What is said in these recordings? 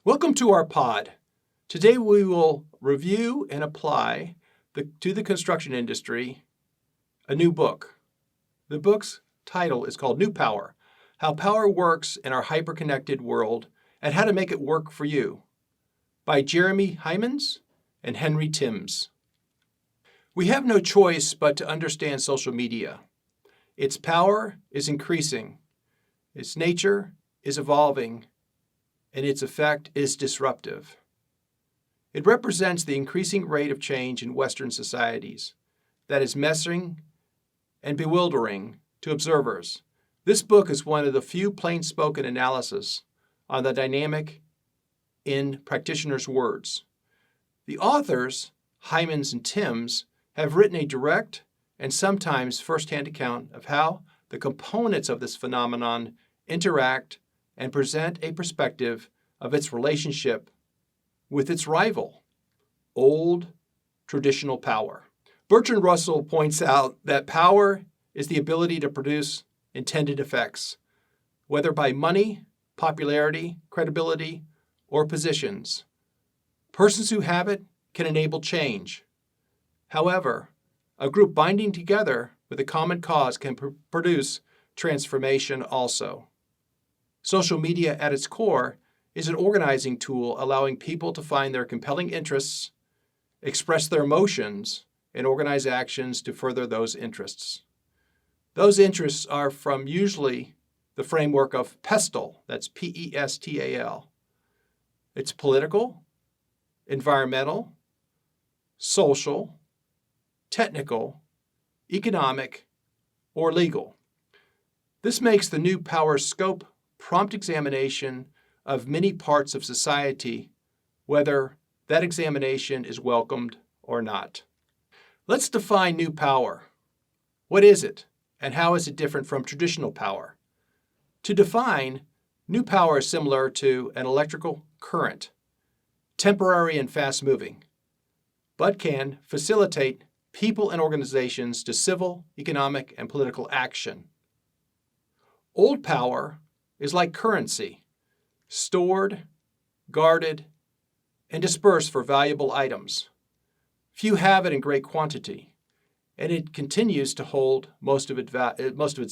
Welcome to our pod. Today we will review and apply to the construction industry a new book. The book's title is called New Power: How Power Works in Our Hyper-Connected World and How to Make It Work for You, by Jeremy Heimans and Henry Timms. We have no choice but to understand social media. Its power is increasing, its nature is evolving, and its effect is disruptive. It represents the increasing rate of change in Western societies that is messing and bewildering to observers. This book is one of the few plain-spoken analyses on the dynamic in practitioners' words. The authors, Heimans and Timms, have written a direct and sometimes first-hand account of how the components of this phenomenon interact and present a perspective of its relationship with its rival, old traditional power. Bertrand Russell points out that power is the ability to produce intended effects, whether by money, popularity, credibility, or positions. Persons who have it can enable change. However, a group binding together with a common cause can produce transformation also. Social media at its core is an organizing tool allowing people to find their compelling interests, express their emotions, and organize actions to further those interests. Those interests are from usually the framework of PESTAL, that's P-E-S-T-A-L. It's political, environmental, social, technical, economic, or legal. This makes the New Power scope prompt examination of many parts of society, whether that examination is welcomed or not. Let's define new power. What is it, and how is it different from traditional power? To define, new power is similar to an electrical current, temporary and fast-moving, but can facilitate people and organizations to civil, economic, and political action. Old power is like currency, stored, guarded, and dispersed for valuable items. Few have it in great quantity, and it continues to hold most of its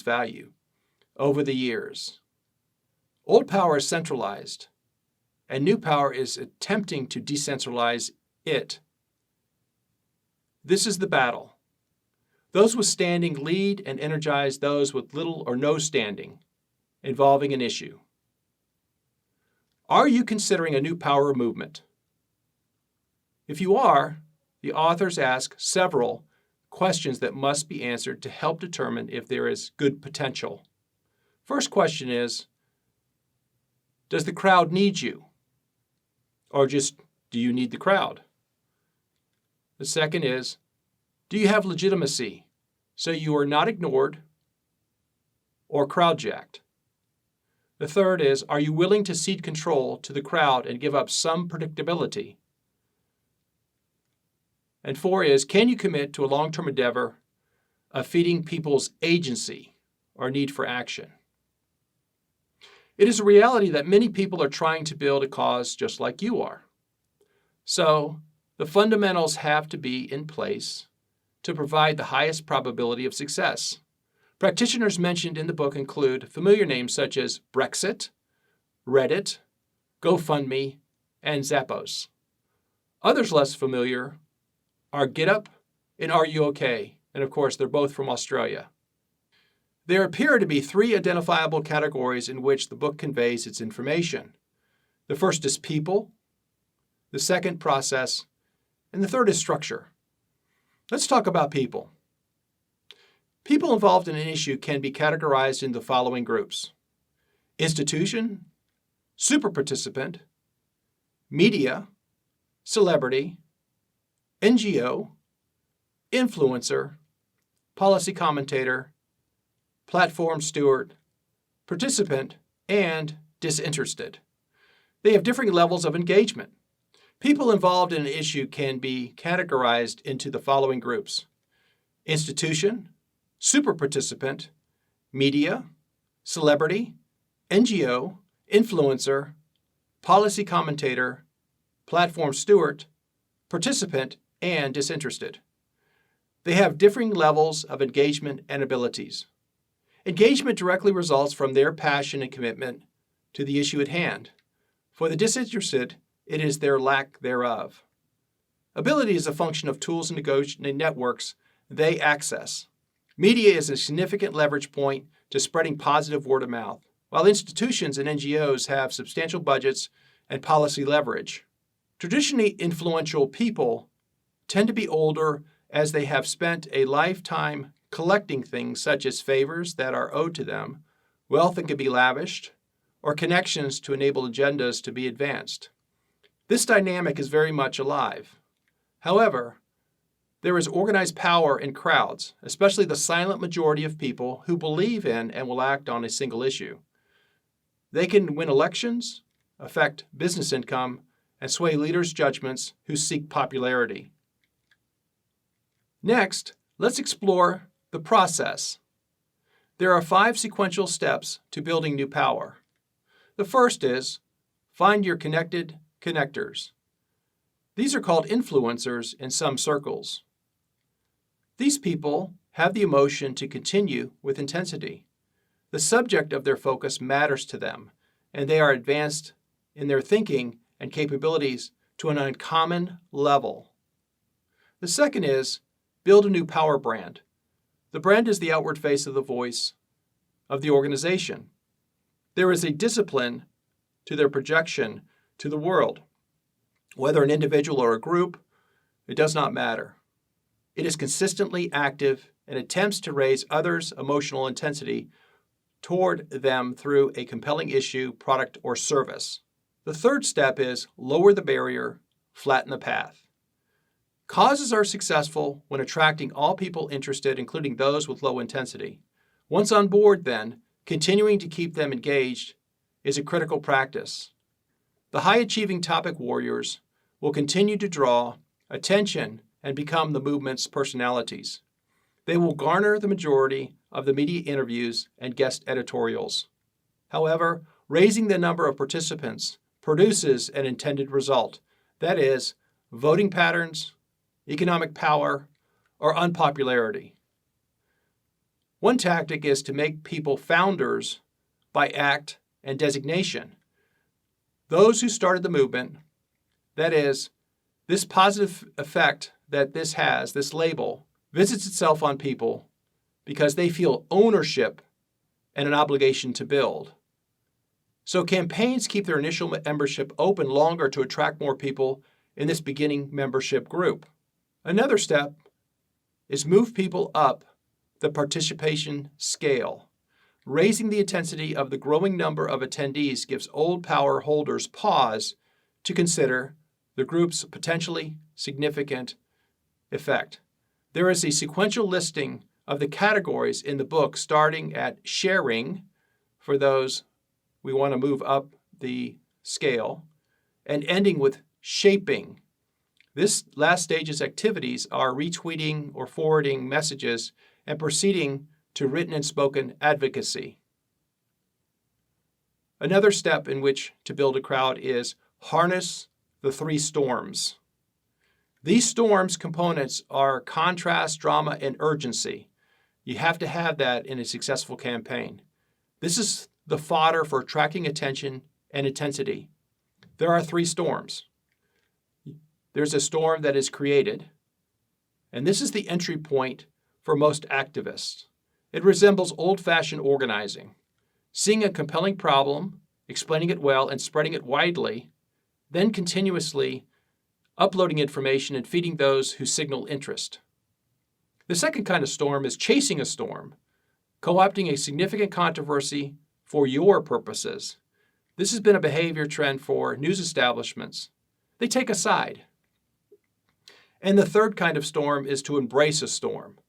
value over the years. Old power is centralized, and new power is attempting to decentralize it. This is the battle. Those with standing lead and energize those with little or no standing, involving an issue. Are you considering a new power movement? If you are, the authors ask several questions that must be answered to help determine if there is good potential. First question is, does the crowd need you? Or just, do you need the crowd? The second is, do you have legitimacy so you are not ignored or crowd-jacked? The third is, are you willing to cede control to the crowd and give up some predictability? And four is, can you commit to a long-term endeavor of feeding people's agency or need for action? It is a reality that many people are trying to build a cause just like you are. So, the fundamentals have to be in place to provide the highest probability of success. Practitioners mentioned in the book include familiar names such as Brexit, Reddit, GoFundMe, and Zappos. Others less familiar are GitHub and Are You OK? And of course, they're both from Australia. There appear to be three identifiable categories in which the book conveys its information. The first is people, the second process, and the third is structure. Let's talk about people. People involved in an issue can be categorized into the following groups: institution, super participant, media, celebrity, NGO, influencer, policy commentator, platform steward, participant, and disinterested. They have different levels of engagement. People involved in an issue can be categorized into the following groups: institution, super participant, media, celebrity, NGO, influencer, policy commentator, platform steward, participant, and disinterested. They have differing levels of engagement and abilities. Engagement directly results from their passion and commitment to the issue at hand. For the disinterested, it is their lack thereof. Ability is a function of tools and networks they access. Media is a significant leverage point to spreading positive word of mouth, while institutions and NGOs have substantial budgets and policy leverage. Traditionally influential people tend to be older as they have spent a lifetime collecting things such as favors that are owed to them, wealth that can be lavished, or connections to enable agendas to be advanced. This dynamic is very much alive. However, there is organized power in crowds, especially the silent majority of people who believe in and will act on a single issue. They can win elections, affect business income, and sway leaders' judgments who seek popularity. Next, let's explore the process. There are 5 sequential steps to building new power. The first is find your connected connectors. These are called influencers in some circles. These people have the emotion to continue with intensity. The subject of their focus matters to them, and they are advanced in their thinking and capabilities to an uncommon level. The second is build a new power brand. The brand is the outward face of the voice of the organization. There is a discipline to their projection to the world. Whether an individual or a group, it does not matter. It is consistently active and attempts to raise others' emotional intensity toward them through a compelling issue, product, or service. The third step is lower the barrier, flatten the path. Causes are successful when attracting all people interested, including those with low intensity. Once on board, then, continuing to keep them engaged is a critical practice. The high-achieving topic warriors will continue to draw attention and become the movement's personalities. They will garner the majority of the media interviews and guest editorials. However, raising the number of participants produces an intended result, that is, voting patterns, economic power, or unpopularity. One tactic is to make people founders by act and designation. Those who started the movement, that is, this positive effect that this has, this label, visits itself on people because they feel ownership and an obligation to build. So campaigns keep their initial membership open longer to attract more people in this beginning membership group. Another step is move people up the participation scale. Raising the intensity of the growing number of attendees gives old power holders pause to consider the group's potentially significant effect. There is a sequential listing of the categories in the book, starting at sharing, for those we want to move up the scale, and ending with shaping. This last stage's activities are retweeting or forwarding messages and proceeding to written and spoken advocacy. Another step in which to build a crowd is harness the 3 storms. These storms components are contrast, drama, and urgency. You have to have that in a successful campaign. This is the fodder for attracting attention and intensity. There are 3 storms. There's a storm that is created, and this is the entry point for most activists. It resembles old-fashioned organizing, seeing a compelling problem, explaining it well, and spreading it widely, then continuously uploading information and feeding those who signal interest. The second kind of storm is chasing a storm, co-opting a significant controversy for your purposes. This has been a behavior trend for news establishments. They take a side. And the third kind of storm is to embrace a storm.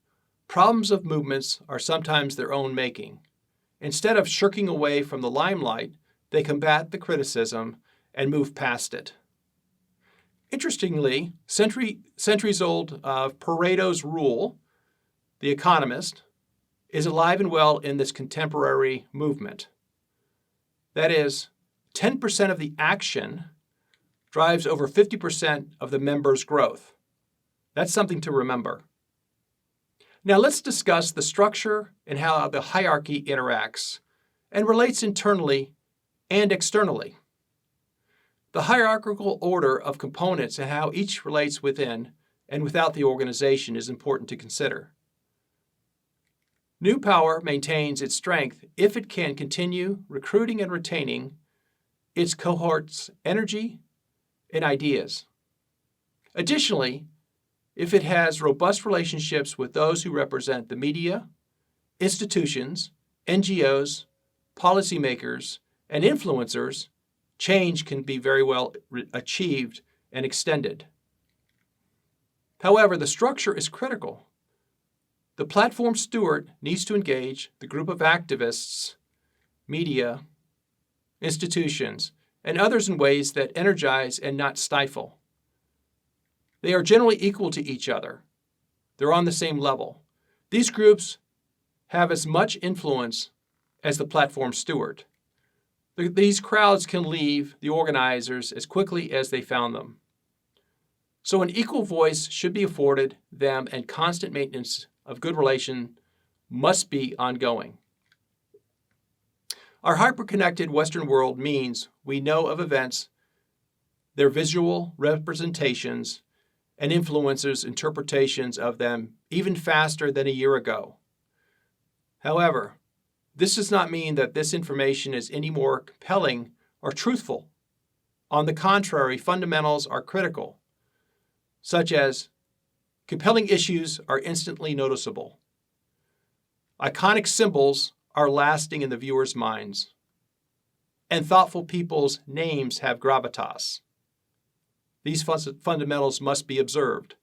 Problems of movements are sometimes their own making. Instead of shirking away from the limelight, they combat the criticism and move past it. Interestingly, centuries old Pareto's rule, The Economist, is alive and well in this contemporary movement. That is, 10% of the action drives over 50% of the members' growth. That's something to remember. Now let's discuss the structure and how the hierarchy interacts and relates internally and externally. The hierarchical order of components and how each relates within and without the organization is important to consider. New Power maintains its strength if it can continue recruiting and retaining its cohort's energy and ideas. Additionally, if it has robust relationships with those who represent the media, institutions, NGOs, policymakers, and influencers, change can be very well achieved and extended. However, the structure is critical. The platform steward needs to engage the group of activists, media, institutions, and others in ways that energize and not stifle. They are generally equal to each other. They're on the same level. These groups have as much influence as the platform steward. These crowds can leave the organizers as quickly as they found them. So an equal voice should be afforded them, and constant maintenance of good relation must be ongoing. Our hyper-connected Western world means we know of events, their visual representations, and influencers' interpretations of them even faster than a year ago. However, this does not mean that this information is any more compelling or truthful. On the contrary, fundamentals are critical, such as compelling issues are instantly noticeable. Iconic symbols are lasting in the viewer's minds. And thoughtful people's names have gravitas. These fundamentals must be observed.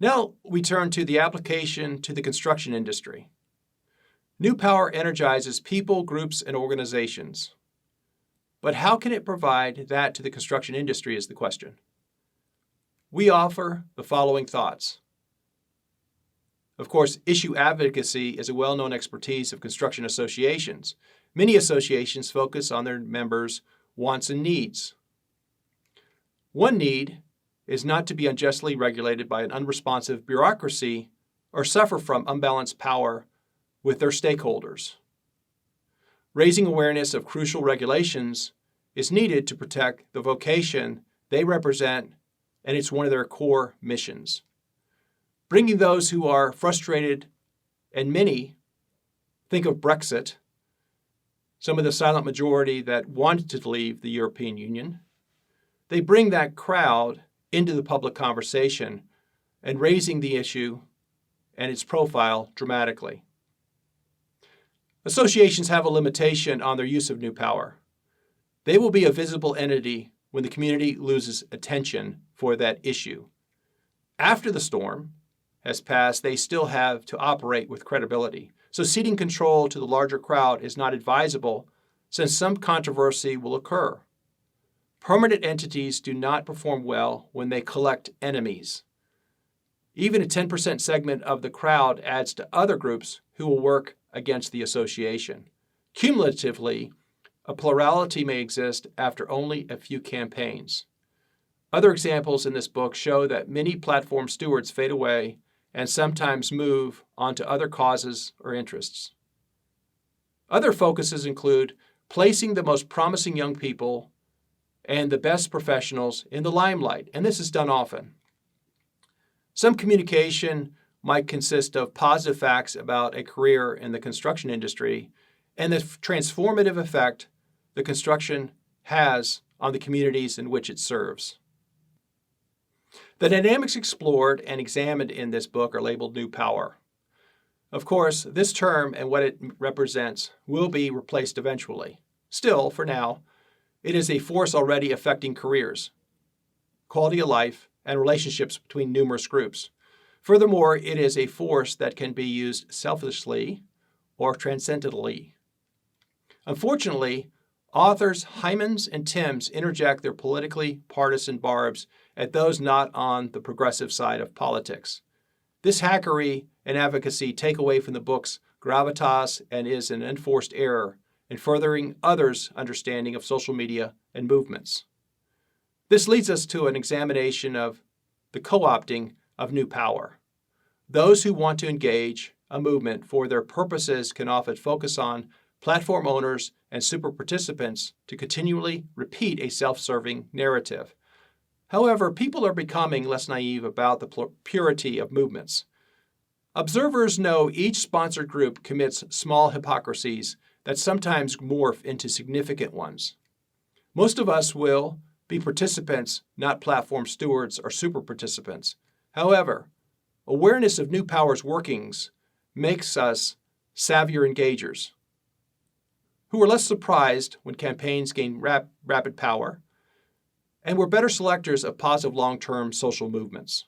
Now we turn to the application to the construction industry. New Power energizes people, groups, and organizations. But how can it provide that to the construction industry is the question. We offer the following thoughts. Of course, issue advocacy is a well-known expertise of construction associations. Many associations focus on their members' wants and needs. One need is not to be unjustly regulated by an unresponsive bureaucracy or suffer from unbalanced power with their stakeholders. Raising awareness of crucial regulations is needed to protect the vocation they represent, and it's one of their core missions. Bringing those who are frustrated, and many think of Brexit, some of the silent majority that wanted to leave the European Union, they bring that crowd into the public conversation and raising the issue and its profile dramatically. Associations have a limitation on their use of New Power. They will be a visible entity when the community loses attention for that issue. After the storm has passed, they still have to operate with credibility. So ceding control to the larger crowd is not advisable since some controversy will occur. Permanent entities do not perform well when they collect enemies. Even a 10% segment of the crowd adds to other groups who will work against the association. Cumulatively, a plurality may exist after only a few campaigns. Other examples in this book show that many platform stewards fade away and sometimes move on to other causes or interests. Other focuses include placing the most promising young people and the best professionals in the limelight, and this is done often. Some communication might consist of positive facts about a career in the construction industry and the transformative effect the construction has on the communities in which it serves. The dynamics explored and examined in this book are labeled New Power. Of course, this term and what it represents will be replaced eventually. Still, for now, it is a force already affecting careers, quality of life, and relationships between numerous groups. Furthermore, it is a force that can be used selfishly or transcendently. Unfortunately, authors Hymans and Timms interject their politically partisan barbs at those not on the progressive side of politics. This hackery and advocacy take away from the book's gravitas and is an enforced error and furthering others' understanding of social media and movements. This leads us to an examination of the co-opting of new power. Those who want to engage a movement for their purposes can often focus on platform owners and super participants to continually repeat a self-serving narrative. However, people are becoming less naive about the purity of movements. Observers know each sponsored group commits small hypocrisies that sometimes morph into significant ones. Most of us will be participants, not platform stewards or super participants. However, awareness of new power's workings makes us savvier engagers who are less surprised when campaigns gain rapid power, and we're better selectors of positive long-term social movements.